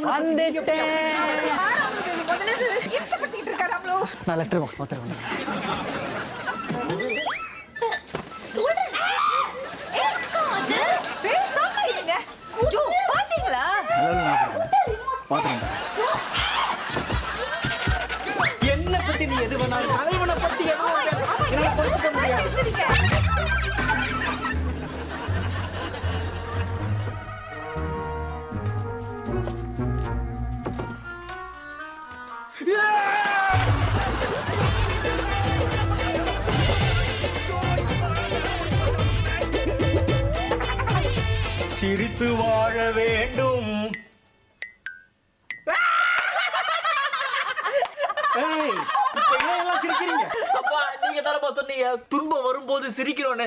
வந்துட்டேன். நான் letter box பார்த்துட்டு வந்தேன். என்ன பத்தி நீ எது வேணாலும் தலைவனை பத்தி எதுவும் பொறுத்துக்க முடியாது. சிரித்து வாழ வேண்டும். சிரிக்கிறீங்க? நீங்க தானே சொன்னீங்க துன்பம் வரும்போது சிரிக்கிறோன்னு.